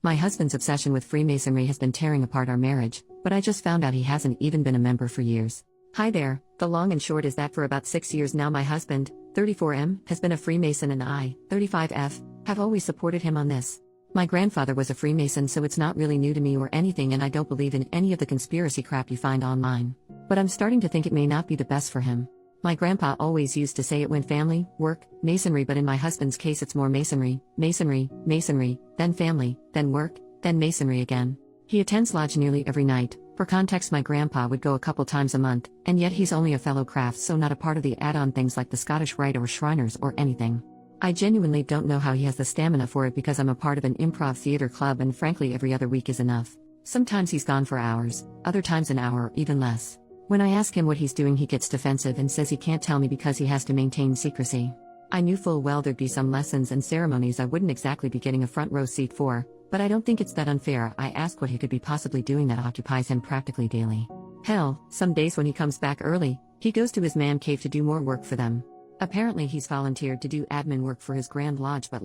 My husband's obsession with Freemasonry has been tearing apart our marriage, but I just found out he hasn't even been a member for years. Hi there, the long and short is that for about 6 years now my husband, 34M, has been a Freemason and I, 35F, have always supported him on this. My grandfather was a Freemason, so it's not really new to me or anything, and I don't believe in any of the conspiracy crap you find online. But I'm starting to think it may not be the best for him. My grandpa always used to say it went family, work, masonry, but in my husband's case it's more masonry, masonry, masonry, then family, then work, then masonry again. He attends lodge nearly every night. For context, my grandpa would go a couple times a month, and yet he's only a fellow craft, so not a part of the add-on things like the Scottish Rite or Shriners or anything. I genuinely don't know how he has the stamina for it, because I'm a part of an improv theater club and frankly every other week is enough. Sometimes he's gone for hours, other times an hour or even less. When I ask him what he's doing, he gets defensive and says he can't tell me because he has to maintain secrecy. I knew full well there'd be some lessons and ceremonies I wouldn't exactly be getting a front row seat for, but I don't think it's that unfair. I ask what he could be possibly doing that occupies him practically daily. Hell, some days when he comes back early, he goes to his man cave to do more work for them. Apparently he's volunteered to do admin work for his Grand Lodge, but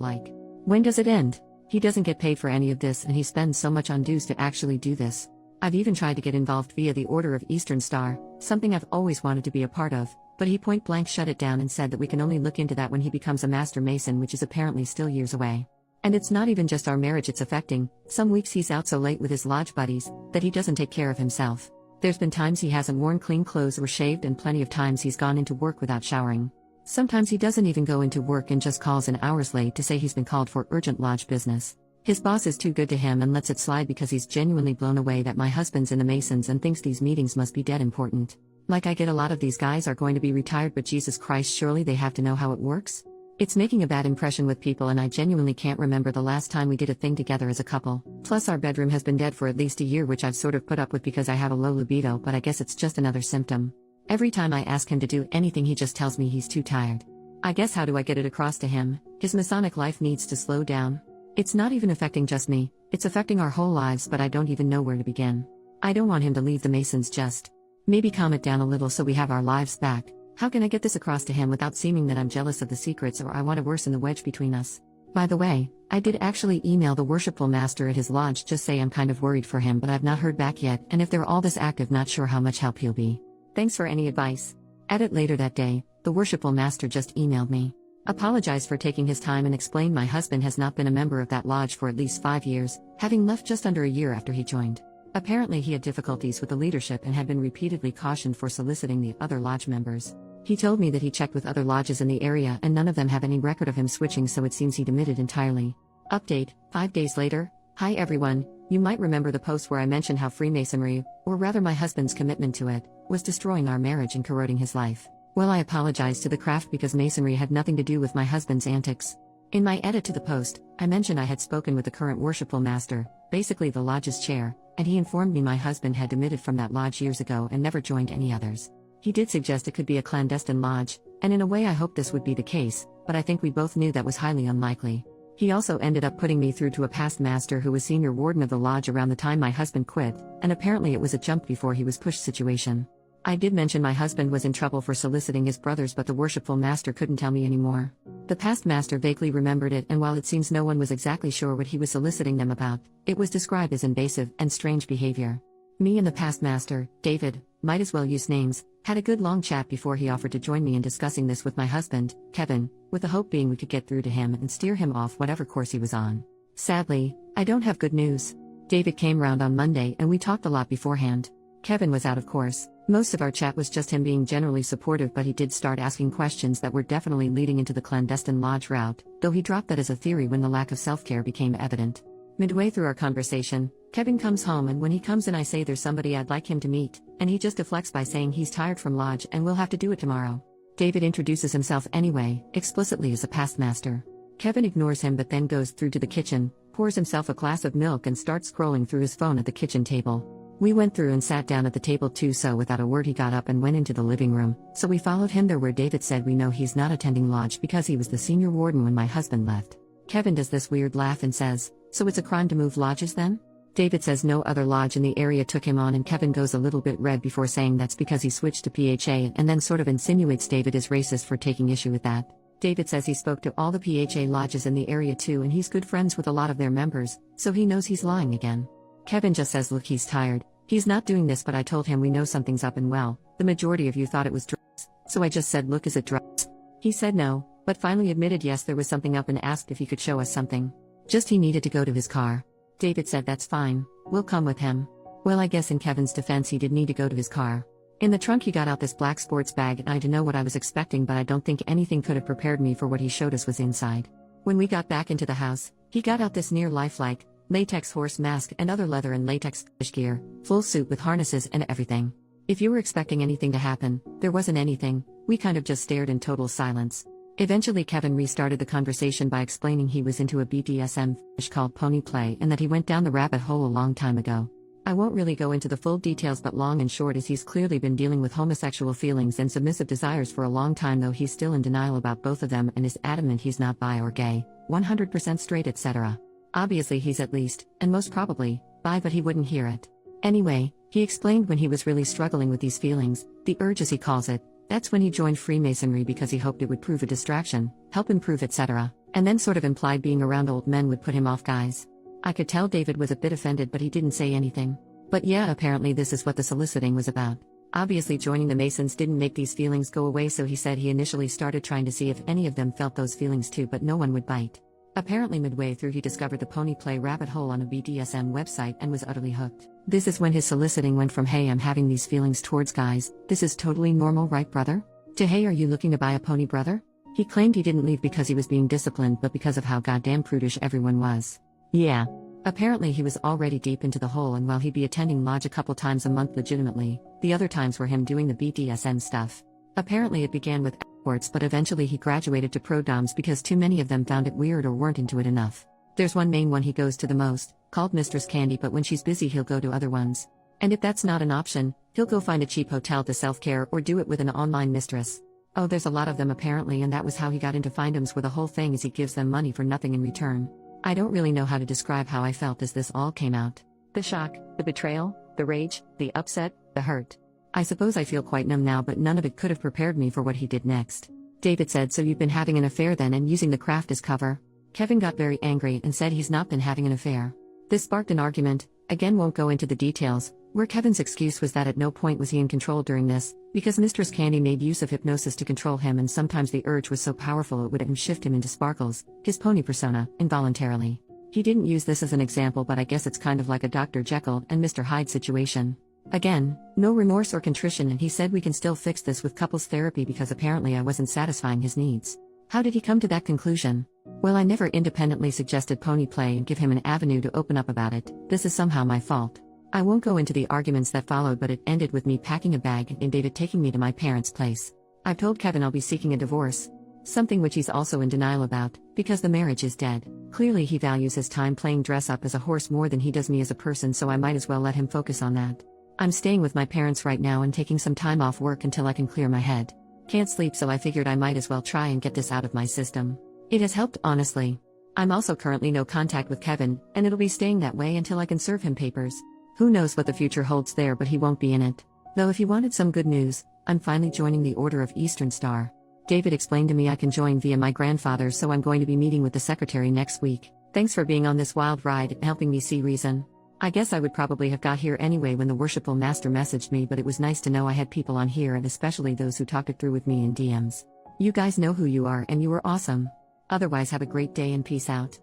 when does it end? He doesn't get paid for any of this, and he spends so much on dues to actually do this. I've even tried to get involved via the Order of Eastern Star, something I've always wanted to be a part of, but he point blank shut it down and said that we can only look into that when he becomes a Master Mason, which is apparently still years away. And it's not even just our marriage it's affecting. Some weeks he's out so late with his lodge buddies that he doesn't take care of himself. There's been times he hasn't worn clean clothes or shaved, and plenty of times he's gone into work without showering. Sometimes he doesn't even go into work and just calls in hours late to say he's been called for urgent lodge business. His boss is too good to him and lets it slide because he's genuinely blown away that my husband's in the Masons and thinks these meetings must be dead important. Like, I get a lot of these guys are going to be retired, but Jesus Christ, surely they have to know how it works? It's making a bad impression with people, and I genuinely can't remember the last time we did a thing together as a couple. Plus our bedroom has been dead for at least a year, which I've sort of put up with because I have a low libido, but I guess it's just another symptom. Every time I ask him to do anything he just tells me he's too tired. I guess how do I get it across to him? His Masonic life needs to slow down. It's not even affecting just me, it's affecting our whole lives, but I don't even know where to begin. I don't want him to leave the Masons, just maybe calm it down a little so we have our lives back. How can I get this across to him without seeming that I'm jealous of the secrets or I want to worsen the wedge between us? By the way, I did actually email the worshipful master at his lodge, just say I'm kind of worried for him, but I've not heard back yet, and if they're all this active, not sure how much help he'll be. Thanks for any advice. At it later that day, the worshipful master just emailed me. Apologized for taking his time and explained my husband has not been a member of that lodge for at least 5 years, having left just under a year after he joined. Apparently he had difficulties with the leadership and had been repeatedly cautioned for soliciting the other lodge members. He told me that he checked with other lodges in the area and none of them have any record of him switching, so it seems he demitted entirely. Update, 5 days later. Hi everyone, you might remember the post where I mentioned how Freemasonry, or rather my husband's commitment to it, was destroying our marriage and corroding his life. Well, I apologized to the craft because Masonry had nothing to do with my husband's antics. In my edit to the post, I mentioned I had spoken with the current worshipful master, basically the lodge's chair, and he informed me my husband had demitted from that lodge years ago and never joined any others. He did suggest it could be a clandestine lodge, and in a way I hoped this would be the case, but I think we both knew that was highly unlikely. He also ended up putting me through to a past master who was senior warden of the lodge around the time my husband quit, and apparently it was a jump before he was pushed situation. I did mention my husband was in trouble for soliciting his brothers, but the worshipful master couldn't tell me anymore. The past master vaguely remembered it, and while it seems no one was exactly sure what he was soliciting them about, it was described as invasive and strange behavior. Me and the past master, David, might as well use names, had a good long chat before he offered to join me in discussing this with my husband, Kevin, with the hope being we could get through to him and steer him off whatever course he was on. Sadly, I don't have good news. David came round on Monday and we talked a lot beforehand. Kevin was out, of course. Most of our chat was just him being generally supportive, but he did start asking questions that were definitely leading into the clandestine lodge route, though he dropped that as a theory when the lack of self-care became evident. Midway through our conversation, Kevin comes home, and when he comes in I say there's somebody I'd like him to meet, and he just deflects by saying he's tired from lodge and will have to do it tomorrow. David introduces himself anyway, explicitly as a past master. Kevin ignores him but then goes through to the kitchen, pours himself a glass of milk and starts scrolling through his phone at the kitchen table. We went through and sat down at the table too, so without a word he got up and went into the living room, so we followed him there, where David said we know he's not attending lodge because he was the senior warden when my husband left. Kevin does this weird laugh and says, "So it's a crime to move lodges then?" David says no other lodge in the area took him on, and Kevin goes a little bit red before saying that's because he switched to PHA, and then sort of insinuates David is racist for taking issue with that. David says he spoke to all the PHA lodges in the area too and he's good friends with a lot of their members, so he knows he's lying again. Kevin just says look, he's tired, he's not doing this, but I told him we know something's up and well, the majority of you thought it was drugs, so I just said look, is it drugs? He said no, but finally admitted yes, there was something up and asked if he could show us something. Just he needed to go to his car. David said that's fine, we'll come with him. Well, I guess in Kevin's defense he did need to go to his car. In the trunk he got out this black sports bag and I didn't know what I was expecting, but I don't think anything could have prepared me for what he showed us was inside. When we got back into the house, he got out this near lifelike, latex horse mask and other leather and latex fish gear, full suit with harnesses and everything. If you were expecting anything to happen, there wasn't anything, we kind of just stared in total silence. Eventually Kevin restarted the conversation by explaining he was into a BDSM fetish called pony play and that he went down the rabbit hole a long time ago. I won't really go into the full details, but long and short is he's clearly been dealing with homosexual feelings and submissive desires for a long time, though he's still in denial about both of them and is adamant he's not bi or gay, 100% straight, etc. Obviously he's at least, and most probably, bi, but he wouldn't hear it. Anyway, he explained when he was really struggling with these feelings, the urge as he calls it, that's when he joined Freemasonry because he hoped it would prove a distraction, help improve, etc., and then sort of implied being around old men would put him off guys. I could tell David was a bit offended, but he didn't say anything. But yeah, apparently this is what the soliciting was about. Obviously joining the Masons didn't make these feelings go away, so he said he initially started trying to see if any of them felt those feelings too, but no one would bite. Apparently midway through he discovered the pony play rabbit hole on a BDSM website and was utterly hooked. This is when his soliciting went from hey, I'm having these feelings towards guys, this is totally normal, right brother? To hey, are you looking to buy a pony, brother? He claimed he didn't leave because he was being disciplined, but because of how goddamn prudish everyone was. Yeah. Apparently he was already deep into the hole, and while he'd be attending lodge a couple times a month legitimately, the other times were him doing the BDSM stuff. Apparently it began with escorts, but eventually he graduated to pro-doms because too many of them found it weird or weren't into it enough. There's one main one he goes to the most, called Mistress Candy, but when she's busy he'll go to other ones. And if that's not an option, he'll go find a cheap hotel to self-care or do it with an online mistress. Oh, there's a lot of them apparently, and that was how he got into findoms, where the whole thing is he gives them money for nothing in return. I don't really know how to describe how I felt as this all came out. The shock, the betrayal, the rage, the upset, the hurt. I suppose I feel quite numb now, but none of it could have prepared me for what he did next. David said, so you've been having an affair then and using the craft as cover? Kevin got very angry and said he's not been having an affair. This sparked an argument, again won't go into the details, where Kevin's excuse was that at no point was he in control during this, because Mistress Candy made use of hypnosis to control him, and sometimes the urge was so powerful it would shift him into Sparkles, his pony persona, involuntarily. He didn't use this as an example, but I guess it's kind of like a Dr. Jekyll and Mr. Hyde situation. Again, no remorse or contrition, and he said we can still fix this with couples therapy because apparently I wasn't satisfying his needs. How did he come to that conclusion? Well, I never independently suggested pony play and give him an avenue to open up about it. This is somehow my fault. I won't go into the arguments that followed, but it ended with me packing a bag and David taking me to my parents' place. I've told Kevin I'll be seeking a divorce. Something which he's also in denial about, because the marriage is dead. Clearly he values his time playing dress up as a horse more than he does me as a person, so I might as well let him focus on that. I'm staying with my parents right now and taking some time off work until I can clear my head. Can't sleep, so I figured I might as well try and get this out of my system. It has helped, honestly. I'm also currently no contact with Kevin, and it'll be staying that way until I can serve him papers. Who knows what the future holds there, but he won't be in it. Though if you wanted some good news, I'm finally joining the Order of Eastern Star. David explained to me I can join via my grandfather, so I'm going to be meeting with the secretary next week. Thanks for being on this wild ride and helping me see reason. I guess I would probably have got here anyway when the worshipful master messaged me, but it was nice to know I had people on here, and especially those who talked it through with me in DMs. You guys know who you are and you were awesome. Otherwise, have a great day and peace out.